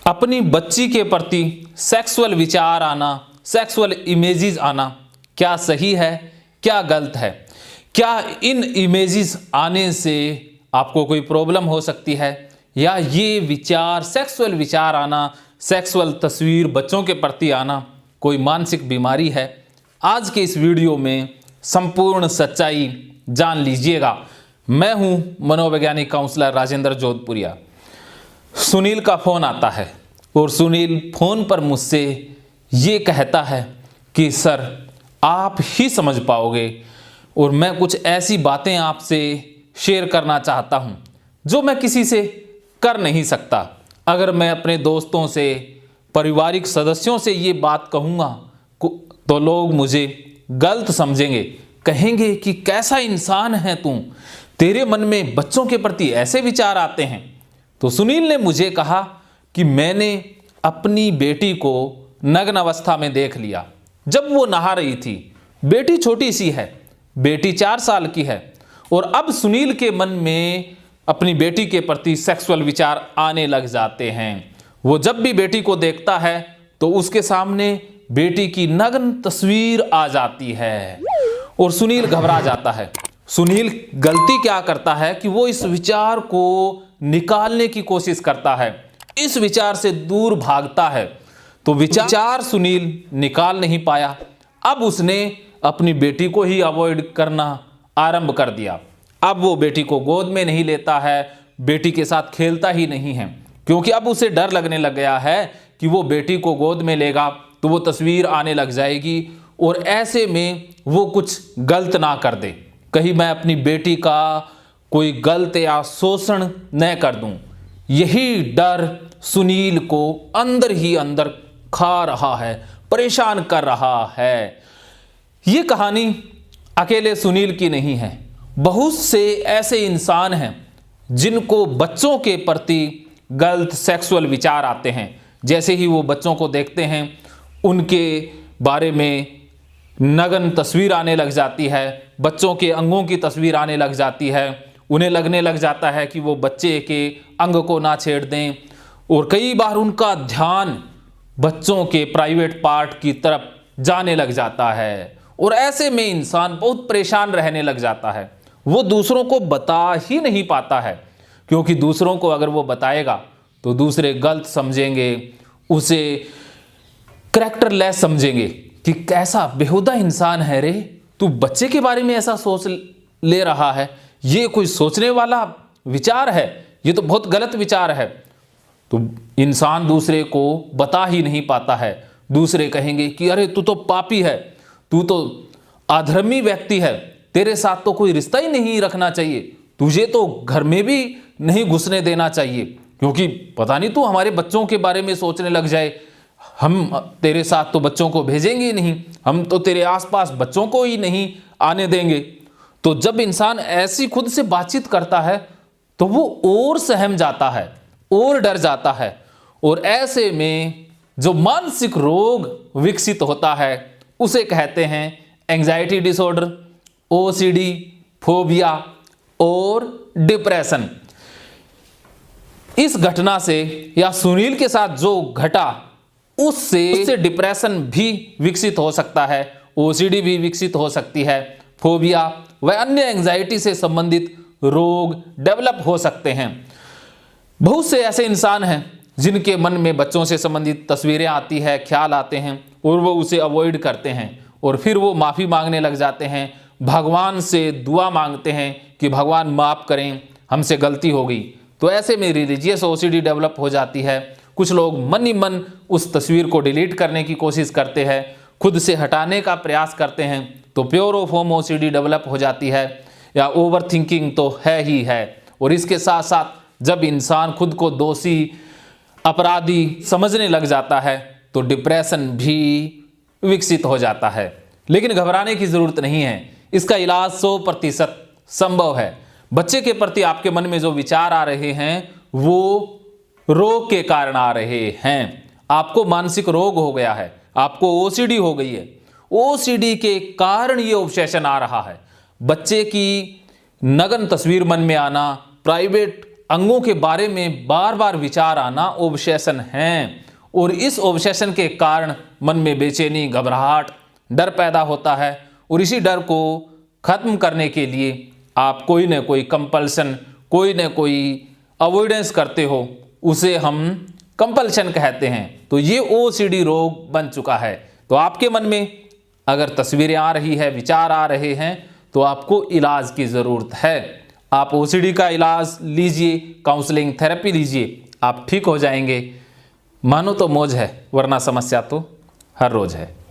अपनी बच्ची के प्रति सेक्सुअल विचार आना, सेक्सुअल इमेजेस आना क्या सही है, क्या गलत है? क्या इन इमेजेस आने से आपको कोई प्रॉब्लम हो सकती है, या ये विचार, सेक्सुअल विचार आना, सेक्सुअल तस्वीर बच्चों के प्रति आना कोई मानसिक बीमारी है? आज के इस वीडियो में संपूर्ण सच्चाई जान लीजिएगा। मैं हूं मनोवैज्ञानिक काउंसलर राजेंद्र जोधपुरिया। सुनील का फ़ोन आता है और सुनील फ़ोन पर मुझसे ये कहता है कि सर आप ही समझ पाओगे, और मैं कुछ ऐसी बातें आपसे शेयर करना चाहता हूँ जो मैं किसी से कर नहीं सकता। अगर मैं अपने दोस्तों से, पारिवारिक सदस्यों से ये बात कहूँगा तो लोग मुझे गलत समझेंगे, कहेंगे कि कैसा इंसान है तू, तेरे मन में बच्चों के प्रति ऐसे विचार आते हैं। तो सुनील ने मुझे कहा कि मैंने अपनी बेटी को नग्न अवस्था में देख लिया जब वो नहा रही थी। बेटी छोटी सी है, बेटी 4 साल की है, और अब सुनील के मन में अपनी बेटी के प्रति सेक्सुअल विचार आने लग जाते हैं। वो जब भी बेटी को देखता है तो उसके सामने बेटी की नग्न तस्वीर आ जाती है और सुनील घबरा जाता है। सुनील गलती क्या करता है कि वो इस विचार को निकालने की कोशिश करता है, इस विचार से दूर भागता है। तो विचार सुनील निकाल नहीं पाया। अब उसने अपनी बेटी को ही अवॉइड करना आरंभ कर दिया। अब वो बेटी को गोद में नहीं लेता है, बेटी के साथ खेलता ही नहीं है, क्योंकि अब उसे डर लगने लग गया है कि वो बेटी को गोद में लेगा तो वो तस्वीर आने लग जाएगी, और ऐसे में वो कुछ गलत ना कर दे, कहीं मैं अपनी बेटी का कोई गलत या शोषण न कर दूं। यही डर सुनील को अंदर ही अंदर खा रहा है, परेशान कर रहा है। ये कहानी अकेले सुनील की नहीं है। बहुत से ऐसे इंसान हैं जिनको बच्चों के प्रति गलत सेक्सुअल विचार आते हैं। जैसे ही वो बच्चों को देखते हैं, उनके बारे में नग्न तस्वीर आने लग जाती है, बच्चों के अंगों की तस्वीर आने लग जाती है। उन्हें लगने लग जाता है कि वो बच्चे के अंग को ना छेड़ दें, और कई बार उनका ध्यान बच्चों के प्राइवेट पार्ट की तरफ जाने लग जाता है, और ऐसे में इंसान बहुत परेशान रहने लग जाता है। वो दूसरों को बता ही नहीं पाता है, क्योंकि दूसरों को अगर वो बताएगा तो दूसरे गलत समझेंगे, उसे कैरेक्टरलेस समझेंगे कि कैसा बेहुदा इंसान है रे, तू बच्चे के बारे में ऐसा सोच ले रहा है, ये कोई सोचने वाला विचार है, ये तो बहुत गलत विचार है। तो इंसान दूसरे को बता ही नहीं पाता है। दूसरे कहेंगे कि अरे तू तो पापी है, तू तो अधर्मी व्यक्ति है, तेरे साथ तो कोई रिश्ता ही नहीं रखना चाहिए, तुझे तो घर में भी नहीं घुसने देना चाहिए, क्योंकि पता नहीं तू हमारे बच्चों के बारे में सोचने लग जाए, हम तेरे साथ तो बच्चों को भेजेंगे ही नहीं, हम तो तेरे आसपास बच्चों को ही नहीं आने देंगे। तो जब इंसान ऐसी खुद से बातचीत करता है तो वो और सहम जाता है और डर जाता है, और ऐसे में जो मानसिक रोग विकसित होता है उसे कहते हैं एंजाइटी डिसऑर्डर, ओसीडी, फोबिया और डिप्रेशन। इस घटना से, या सुनील के साथ जो घटा, उससे डिप्रेशन भी विकसित हो सकता है, ओसीडी भी विकसित हो सकती है, फोबिया व अन्य एंजाइटी से संबंधित रोग डेवलप हो सकते हैं। बहुत से ऐसे इंसान हैं जिनके मन में बच्चों से संबंधित तस्वीरें आती है, ख्याल आते हैं, और वो उसे अवॉइड करते हैं, और फिर वो माफ़ी मांगने लग जाते हैं, भगवान से दुआ मांगते हैं कि भगवान माफ़ करें, हमसे गलती हो गई। तो ऐसे में रिलीजियस ओसीडी डेवलप हो जाती है। कुछ लोग मन ही मन उस तस्वीर को डिलीट करने की कोशिश करते हैं, खुद से हटाने का प्रयास करते हैं, तो pure of home OCD develop हो जाती है, या ओवर थिंकिंग तो है ही है। और इसके साथ साथ जब इंसान खुद को दोषी, अपराधी समझने लग जाता है तो डिप्रेशन भी विकसित हो जाता है। लेकिन घबराने की ज़रूरत नहीं है, इसका इलाज 100% संभव है। बच्चे के प्रति आपके मन में जो विचार आ रहे हैं वो रोग के कारण आ रहे हैं। आपको मानसिक रोग हो गया है, आपको ओसीडी हो गई है, ओसीडी के कारण ये ऑब्सेशन आ रहा है। बच्चे की नग्न तस्वीर मन में आना, प्राइवेट अंगों के बारे में बार बार विचार आना ओब्सेशन है, और इस ओब्सेशन के कारण मन में बेचैनी, घबराहट, डर पैदा होता है। और इसी डर को खत्म करने के लिए आप कोई न कोई कंपल्सन, कोई न कोई अवॉइडेंस करते हो, उसे हम कंपल्शन कहते हैं। तो ये OCD रोग बन चुका है। तो आपके मन में अगर तस्वीरें आ रही है, विचार आ रहे हैं, तो आपको इलाज की ज़रूरत है। आप OCD का इलाज लीजिए, काउंसलिंग थेरेपी लीजिए, आप ठीक हो जाएंगे। मानो तो मौज है, वरना समस्या तो हर रोज़ है।